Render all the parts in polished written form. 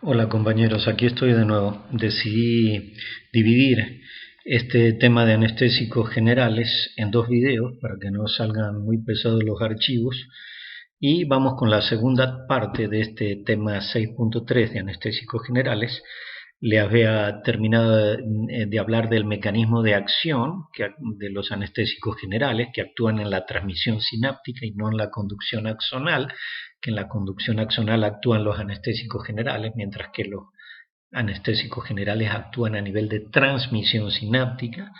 Hola compañeros, aquí estoy de nuevo. Decidí dividir este tema de anestésicos generales en dos videos para que no salgan muy pesados los archivos y vamos con la segunda parte de este tema 6.3 de anestésicos generales. Les había terminado de hablar del mecanismo de acción de los anestésicos generales que actúan en la transmisión sináptica y no en la conducción axonal, que en la conducción axonal actúan los anestésicos generales, mientras que los anestésicos generales actúan a nivel de transmisión sináptica.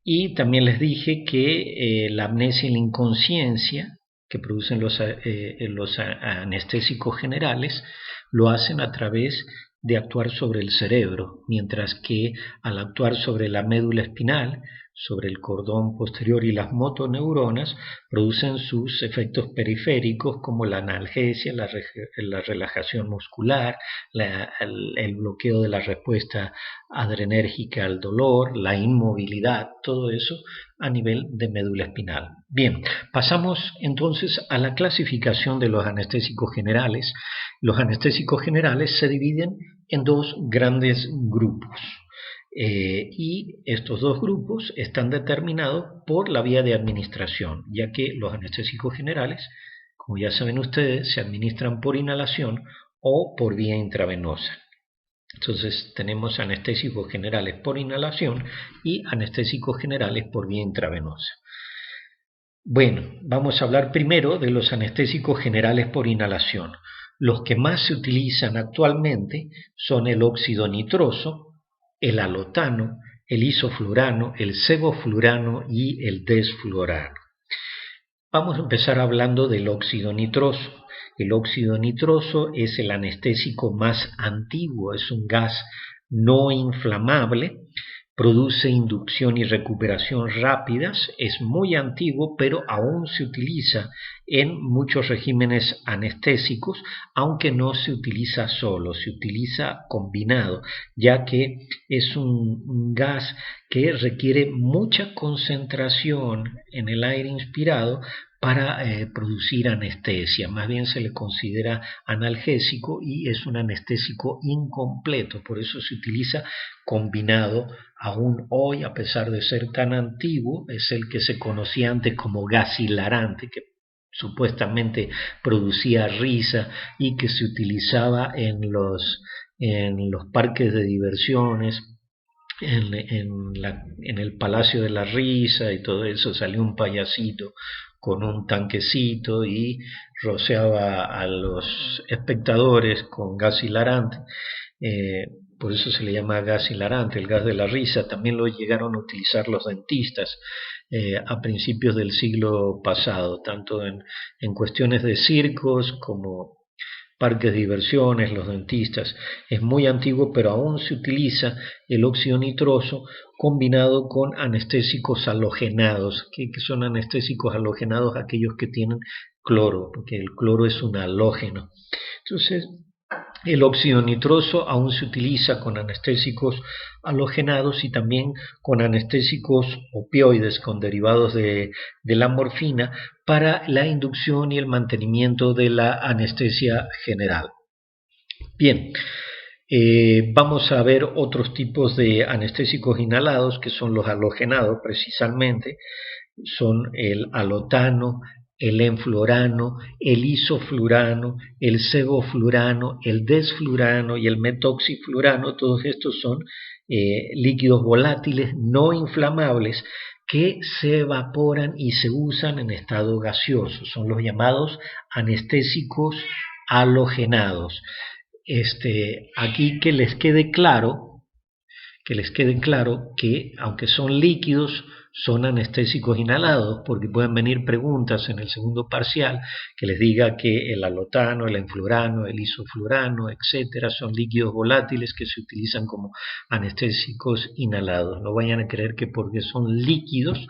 Y también les dije que la amnesia y la inconsciencia que producen los anestésicos generales lo hacen a través de actuar sobre el cerebro, mientras que al actuar sobre la médula espinal, sobre el cordón posterior y las motoneuronas, producen sus efectos periféricos como la analgesia, la relajación muscular, el bloqueo de la respuesta adrenérgica al dolor, la inmovilidad, todo eso a nivel de médula espinal. Bien, pasamos entonces a la clasificación de los anestésicos generales. Los anestésicos generales se dividen en dos grandes grupos. Y estos dos grupos están determinados por la vía de administración, ya que los anestésicos generales, como ya saben ustedes, se administran por inhalación o por vía intravenosa. Entonces tenemos anestésicos generales por inhalación y anestésicos generales por vía intravenosa. Bueno, vamos a hablar primero de los anestésicos generales por inhalación. Los que más se utilizan actualmente son el óxido nitroso, el alotano, el isoflurano, el sevoflurano y el desflurano. Vamos a empezar hablando del óxido nitroso. El óxido nitroso es el anestésico más antiguo, es un gas no inflamable, produce inducción y recuperación rápidas, es muy antiguo, pero aún se utiliza en muchos regímenes anestésicos, aunque no se utiliza solo, se utiliza combinado, ya que es un gas que requiere mucha concentración en el aire inspirado para producir anestesia. Más bien se le considera analgésico y es un anestésico incompleto, por eso se utiliza combinado. Aún hoy, a pesar de ser tan antiguo, es el que se conocía antes como gas hilarante, que supuestamente producía risa y que se utilizaba en los parques de diversiones, en el Palacio de la Risa y todo eso. Salió un payasito con un tanquecito y rociaba a los espectadores con gas hilarante. Eh, por eso se le llama gas hilarante, el gas de la risa. También lo llegaron a utilizar los dentistas a principios del siglo pasado, tanto en cuestiones de circos como parques de diversiones, los dentistas. Es muy antiguo, pero aún se utiliza el óxido nitroso combinado con anestésicos halogenados. ¿Qué son anestésicos halogenados? Aquellos que tienen cloro, porque el cloro es un halógeno. Entonces, el óxido nitroso aún se utiliza con anestésicos halogenados y también con anestésicos opioides con derivados de la morfina para la inducción y el mantenimiento de la anestesia general. Bien, vamos a ver otros tipos de anestésicos inhalados que son los halogenados precisamente. Son el alotano, el enflurano, el isoflurano, el sevoflurano, el desflurano y el metoxiflurano. Todos estos son líquidos volátiles no inflamables que se evaporan y se usan en estado gaseoso. Son los llamados anestésicos halogenados. Aquí que les quede claro que aunque son líquidos, son anestésicos inhalados, porque pueden venir preguntas en el segundo parcial que les diga que el alotano, el enflurano, el isoflurano, etcétera, son líquidos volátiles que se utilizan como anestésicos inhalados. No vayan a creer que porque son líquidos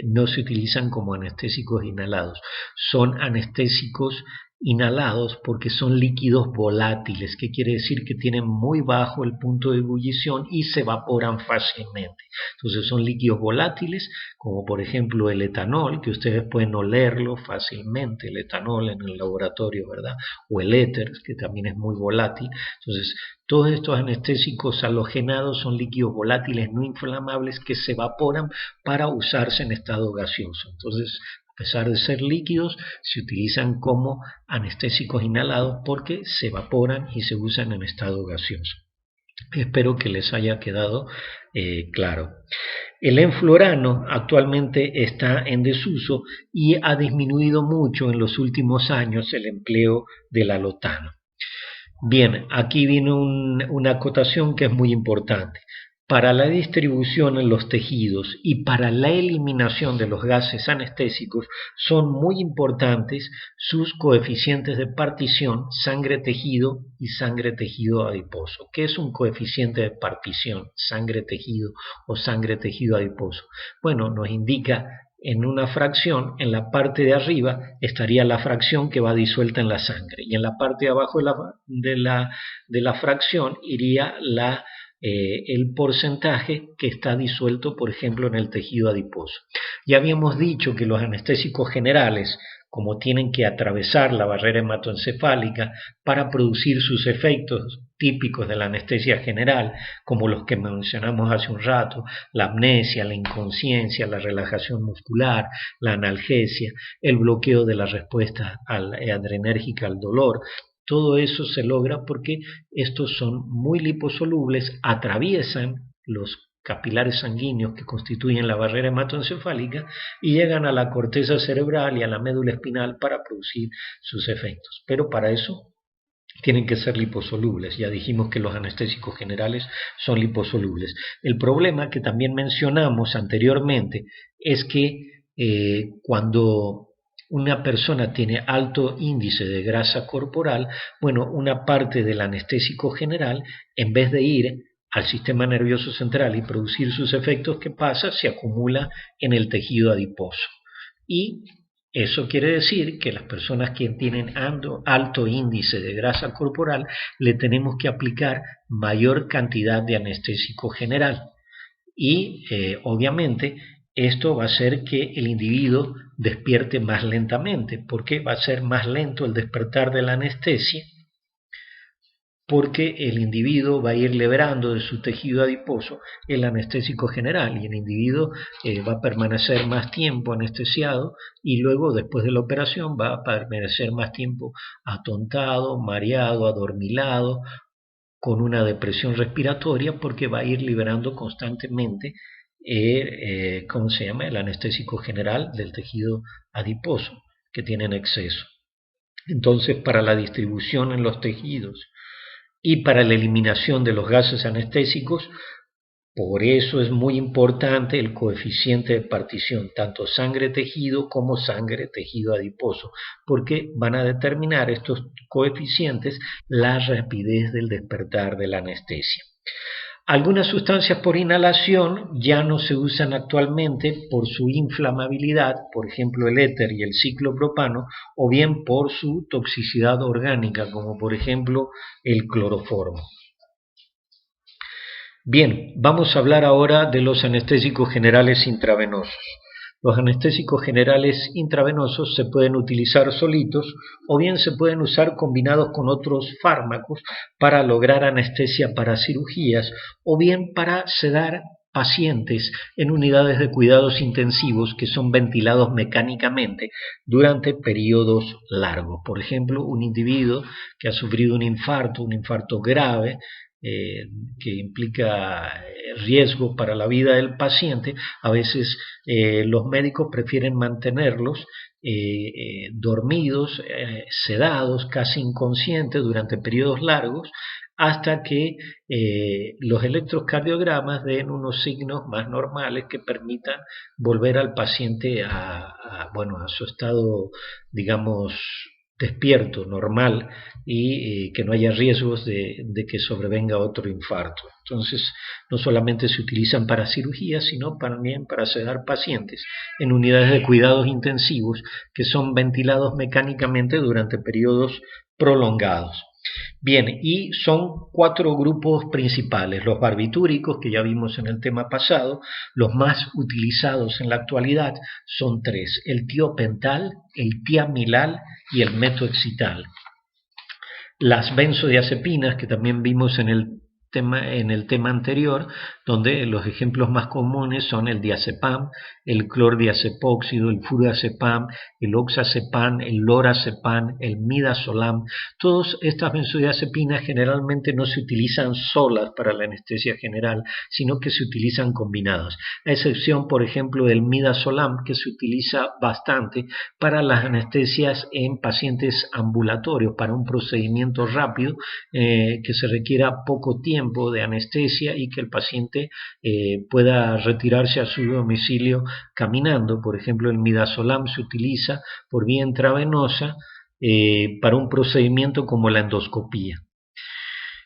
no se utilizan como anestésicos inhalados. Son anestésicos inhalados porque son líquidos volátiles, que quiere decir que tienen muy bajo el punto de ebullición y se evaporan fácilmente. Entonces son líquidos volátiles, como por ejemplo el etanol, que ustedes pueden olerlo fácilmente, el etanol en el laboratorio, ¿verdad? O el éter, que también es muy volátil. Entonces, todos estos anestésicos halogenados son líquidos volátiles no inflamables que se evaporan para usarse en estado gaseoso. Entonces, a pesar de ser líquidos, se utilizan como anestésicos inhalados porque se evaporan y se usan en estado gaseoso. Espero que les haya quedado claro. El enflorano actualmente está en desuso y ha disminuido mucho en los últimos años el empleo del alotano. Bien, aquí viene una acotación que es muy importante. Para la distribución en los tejidos y para la eliminación de los gases anestésicos son muy importantes sus coeficientes de partición sangre-tejido y sangre-tejido adiposo. ¿Qué es un coeficiente de partición sangre-tejido o sangre-tejido adiposo? Bueno, nos indica en una fracción, en la parte de arriba estaría la fracción que va disuelta en la sangre y en la parte de abajo de la fracción iría el porcentaje que está disuelto, por ejemplo, en el tejido adiposo. Ya habíamos dicho que los anestésicos generales, como tienen que atravesar la barrera hematoencefálica para producir sus efectos típicos de la anestesia general, como los que mencionamos hace un rato, la amnesia, la inconsciencia, la relajación muscular, la analgesia, el bloqueo de la respuesta adrenérgica al dolor. Todo eso se logra porque estos son muy liposolubles, atraviesan los capilares sanguíneos que constituyen la barrera hematoencefálica y llegan a la corteza cerebral y a la médula espinal para producir sus efectos. Pero para eso tienen que ser liposolubles. Ya dijimos que los anestésicos generales son liposolubles. El problema que también mencionamos anteriormente es que cuando una persona tiene alto índice de grasa corporal, bueno, una parte del anestésico general, en vez de ir al sistema nervioso central y producir sus efectos, ¿qué pasa? Se acumula en el tejido adiposo. Y eso quiere decir que las personas que tienen alto índice de grasa corporal le tenemos que aplicar mayor cantidad de anestésico general. Y obviamente esto va a hacer que el individuo despierte más lentamente, porque va a ser más lento el despertar de la anestesia, porque el individuo va a ir liberando de su tejido adiposo el anestésico general y el individuo va a permanecer más tiempo anestesiado y luego después de la operación va a permanecer más tiempo atontado, mareado, adormilado, con una depresión respiratoria porque va a ir liberando constantemente ¿cómo se llama? El anestésico general del tejido adiposo que tiene en exceso. Entonces, para la distribución en los tejidos y para la eliminación de los gases anestésicos, por eso es muy importante el coeficiente de partición, tanto sangre-tejido como sangre-tejido adiposo, porque van a determinar estos coeficientes la rapidez del despertar de la anestesia. Algunas sustancias por inhalación ya no se usan actualmente por su inflamabilidad, por ejemplo el éter y el ciclopropano, o bien por su toxicidad orgánica, como por ejemplo el cloroformo. Bien, vamos a hablar ahora de los anestésicos generales intravenosos. Los anestésicos generales intravenosos se pueden utilizar solitos o bien se pueden usar combinados con otros fármacos para lograr anestesia para cirugías o bien para sedar pacientes en unidades de cuidados intensivos que son ventilados mecánicamente durante periodos largos. Por ejemplo, un individuo que ha sufrido un infarto grave, que implica riesgo para la vida del paciente, a veces los médicos prefieren mantenerlos dormidos, sedados, casi inconscientes durante periodos largos, hasta que los electrocardiogramas den unos signos más normales que permitan volver al paciente a su estado, digamos, despierto, normal, y que no haya riesgos de que sobrevenga otro infarto. Entonces, no solamente se utilizan para cirugía, sino también para sedar pacientes en unidades de cuidados intensivos que son ventilados mecánicamente durante periodos prolongados. Bien, y son 4 grupos principales: los barbitúricos, que ya vimos en el tema pasado. Los más utilizados en la actualidad son 3: el tiopental, el tiamilal y el metoexital. Las benzodiazepinas, que también vimos en el tema anterior, donde los ejemplos más comunes son el diazepam, el clordiazepóxido, el flurazepam, el oxazepam, el lorazepam, el midazolam. Todas estas benzodiazepinas generalmente no se utilizan solas para la anestesia general, sino que se utilizan combinadas, a excepción, por ejemplo, del midazolam, que se utiliza bastante para las anestesias en pacientes ambulatorios, para un procedimiento rápido que se requiera poco tiempo de anestesia y que el paciente pueda retirarse a su domicilio caminando. Por ejemplo, el midazolam se utiliza por vía intravenosa para un procedimiento como la endoscopía.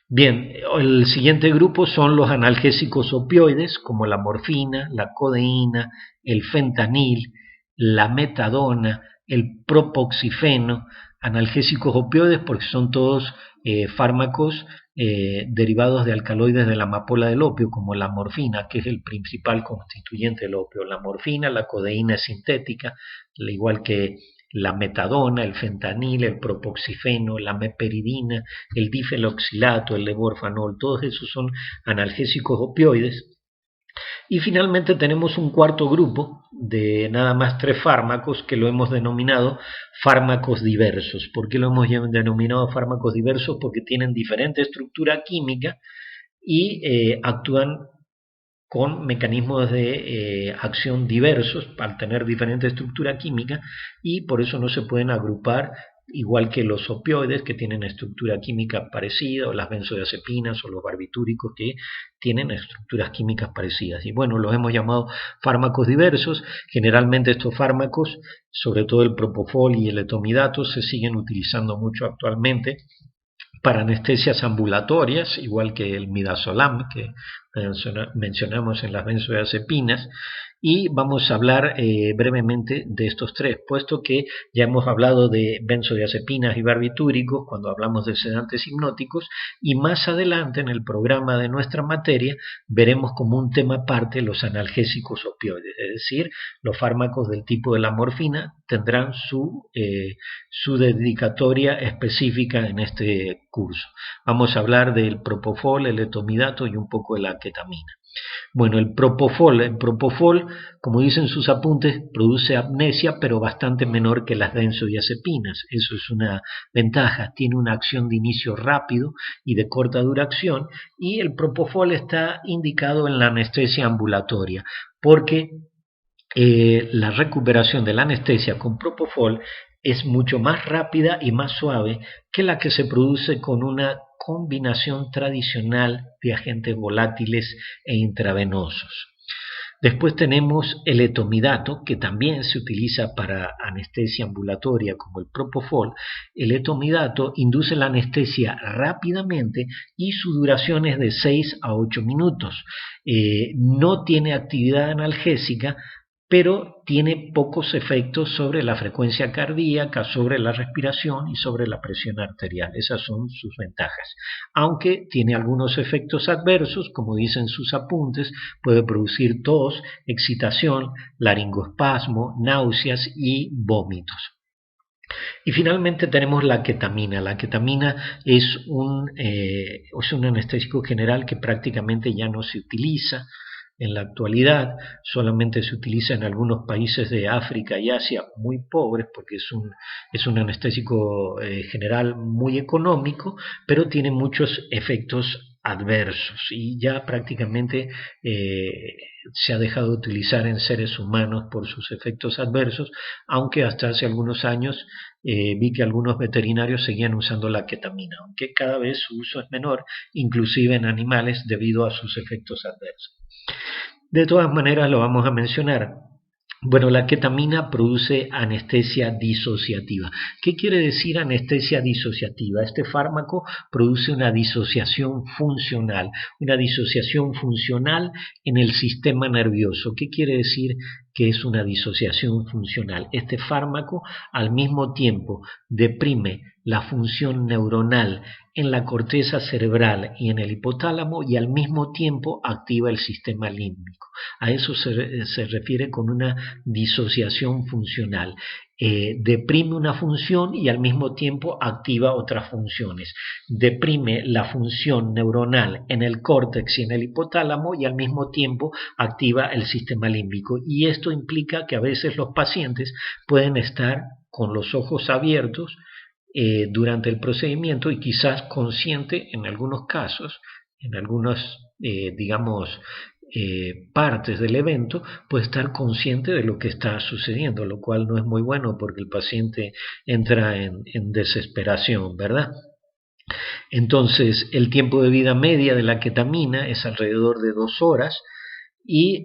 Bien, el siguiente grupo son los analgésicos opioides, como la morfina, la codeína, el fentanil, la metadona, el propoxifeno. Analgésicos opioides porque son todos fármacos derivados de alcaloides de la amapola del opio, como la morfina, que es el principal constituyente del opio. La morfina, la codeína es sintética, al igual que la metadona, el fentanil, el propoxifeno, la meperidina, el difeloxilato, el levorfanol. Todos esos son analgésicos opioides. Y finalmente tenemos un cuarto grupo de nada más 3 fármacos que lo hemos denominado fármacos diversos. ¿Por qué lo hemos denominado fármacos diversos? Porque tienen diferente estructura química y actúan con mecanismos de acción diversos al tener diferente estructura química, y por eso no se pueden agrupar igual que los opioides, que tienen estructura química parecida, o las benzodiazepinas o los barbitúricos, que tienen estructuras químicas parecidas. Y bueno, los hemos llamado fármacos diversos. Generalmente estos fármacos, sobre todo el propofol y el etomidato, se siguen utilizando mucho actualmente para anestesias ambulatorias, igual que el midazolam que mencionamos en las benzodiazepinas. Y vamos a hablar brevemente de estos 3, puesto que ya hemos hablado de benzodiazepinas y barbitúricos cuando hablamos de sedantes hipnóticos, y más adelante en el programa de nuestra materia veremos como un tema aparte los analgésicos opioides, es decir, los fármacos del tipo de la morfina tendrán su dedicatoria específica en este curso. Vamos a hablar del propofol, el etomidato y un poco de la ketamina. Bueno, el propofol, como dicen sus apuntes, produce apnesia, pero bastante menor que las benzodiazepinas. Eso es una ventaja. Tiene una acción de inicio rápido y de corta duración, y el propofol está indicado en la anestesia ambulatoria, porque la recuperación de la anestesia con propofol es mucho más rápida y más suave que la que se produce con una combinación tradicional de agentes volátiles e intravenosos. Después tenemos el etomidato, que también se utiliza para anestesia ambulatoria como el propofol. El etomidato induce la anestesia rápidamente y su duración es de 6 a 8 minutos. No tiene actividad analgésica, pero tiene pocos efectos sobre la frecuencia cardíaca, sobre la respiración y sobre la presión arterial. Esas son sus ventajas. Aunque tiene algunos efectos adversos, como dicen sus apuntes, puede producir tos, excitación, laringoespasmo, náuseas y vómitos. Y finalmente tenemos la ketamina. La ketamina es un anestésico general que prácticamente ya no se utiliza en la actualidad. Solamente se utiliza en algunos países de África y Asia muy pobres, porque es un anestésico general muy económico, pero tiene muchos efectos adversos y ya prácticamente se ha dejado de utilizar en seres humanos por sus efectos adversos, aunque hasta hace algunos años vi que algunos veterinarios seguían usando la ketamina, aunque cada vez su uso es menor, inclusive en animales, debido a sus efectos adversos. De todas maneras lo vamos a mencionar. Bueno, la ketamina produce anestesia disociativa. ¿Qué quiere decir anestesia disociativa? Este fármaco produce una disociación funcional en el sistema nervioso. ¿Qué quiere decir que es una disociación funcional? Este fármaco al mismo tiempo deprime la función neuronal en la corteza cerebral y en el hipotálamo y al mismo tiempo activa el sistema límbico. A eso se refiere con una disociación funcional. Deprime una función y al mismo tiempo activa otras funciones. Deprime la función neuronal en el córtex y en el hipotálamo y al mismo tiempo activa el sistema límbico. Y esto implica que a veces los pacientes pueden estar con los ojos abiertos durante el procedimiento y quizás consciente en algunos casos, en algunas, digamos, partes del evento, puede estar consciente de lo que está sucediendo, lo cual no es muy bueno porque el paciente entra en desesperación, ¿verdad? Entonces, el tiempo de vida media de la ketamina es alrededor de 2 horas y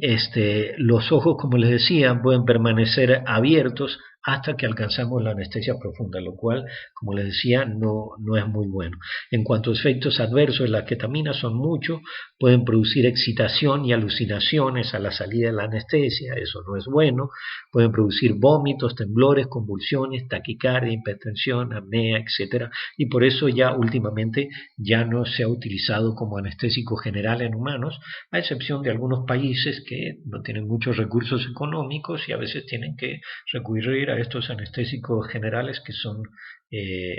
los ojos, como les decía, pueden permanecer abiertos hasta que alcanzamos la anestesia profunda, lo cual, como les decía, no es muy bueno. En cuanto a efectos adversos, las ketaminas son muchos, pueden producir excitación y alucinaciones a la salida de la anestesia, eso no es bueno, pueden producir vómitos, temblores, convulsiones, taquicardia, hipertensión, apnea, etc. Y por eso ya últimamente ya no se ha utilizado como anestésico general en humanos, a excepción de algunos países que no tienen muchos recursos económicos y a veces tienen que recurrir a estos anestésicos generales que son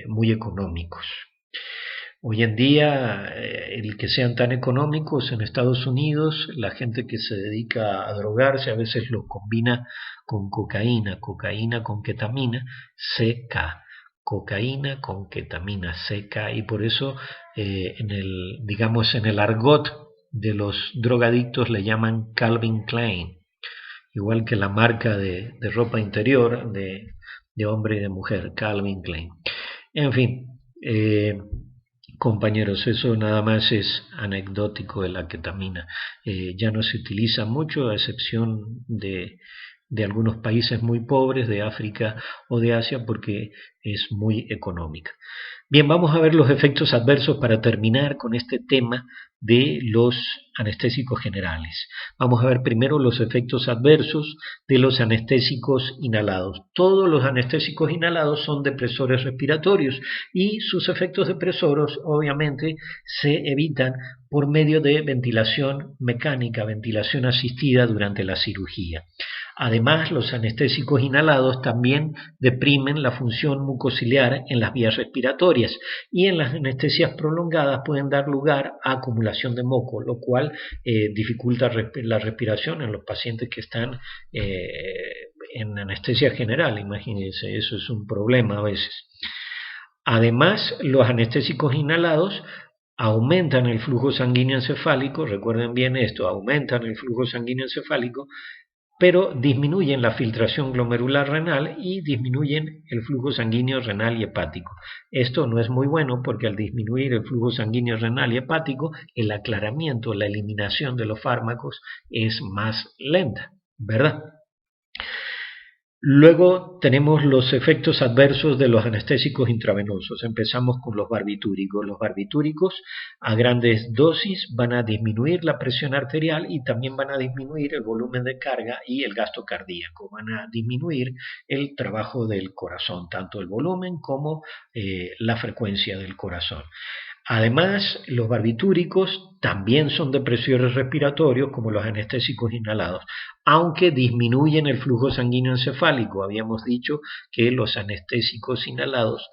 muy económicos. Hoy en día, el que sean tan económicos en Estados Unidos, la gente que se dedica a drogarse a veces lo combina con cocaína con ketamina, CK. Cocaína con ketamina, CK, y por eso digamos, en el argot de los drogadictos le llaman Calvin Klein, igual que la marca de ropa interior de hombre y de mujer, Calvin Klein. En fin, compañeros, eso nada más es anecdótico de la ketamina. Ya no se utiliza mucho, a excepción de algunos países muy pobres de África o de Asia, porque es muy económica. Bien, vamos a ver los efectos adversos para terminar con este tema de los anestésicos generales. Vamos a ver primero los efectos adversos de los anestésicos inhalados. Todos los anestésicos inhalados son depresores respiratorios y sus efectos depresores obviamente se evitan por medio de ventilación mecánica, ventilación asistida durante la cirugía. Además, los anestésicos inhalados también deprimen la función mucociliar en las vías respiratorias y en las anestesias prolongadas pueden dar lugar a acumulación de moco, lo cual dificulta la respiración en los pacientes que están en anestesia general. Imagínense, eso es un problema a veces. Además, los anestésicos inhalados aumentan el flujo sanguíneo encefálico, recuerden bien esto, aumentan el flujo sanguíneo encefálico, pero disminuyen la filtración glomerular renal y disminuyen el flujo sanguíneo renal y hepático. Esto no es muy bueno porque al disminuir el flujo sanguíneo renal y hepático, el aclaramiento, la eliminación de los fármacos es más lenta, ¿verdad? Luego tenemos los efectos adversos de los anestésicos intravenosos. Empezamos con los barbitúricos. Los barbitúricos a grandes dosis van a disminuir la presión arterial y también van a disminuir el volumen de carga y el gasto cardíaco. Van a disminuir el trabajo del corazón, tanto el volumen como la frecuencia del corazón. Además, los barbitúricos también son depresores respiratorios como los anestésicos inhalados, aunque disminuyen el flujo sanguíneo encefálico. Habíamos dicho que los anestésicos inhalados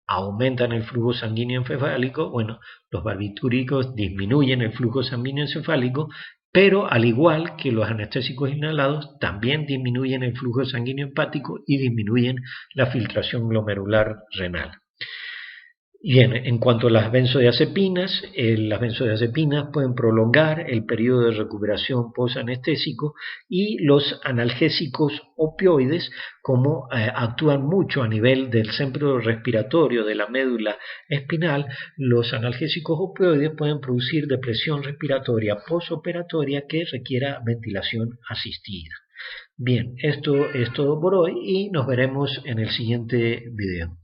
aumentan el flujo sanguíneo encefálico. Bueno, los barbitúricos disminuyen el flujo sanguíneo encefálico, pero al igual que los anestésicos inhalados, también disminuyen el flujo sanguíneo hepático y disminuyen la filtración glomerular renal. Bien, en cuanto a las benzodiazepinas pueden prolongar el periodo de recuperación posanestésico y los analgésicos opioides, como actúan mucho a nivel del centro respiratorio de la médula espinal, los analgésicos opioides pueden producir depresión respiratoria posoperatoria que requiera ventilación asistida. Bien, esto es todo por hoy y nos veremos en el siguiente video.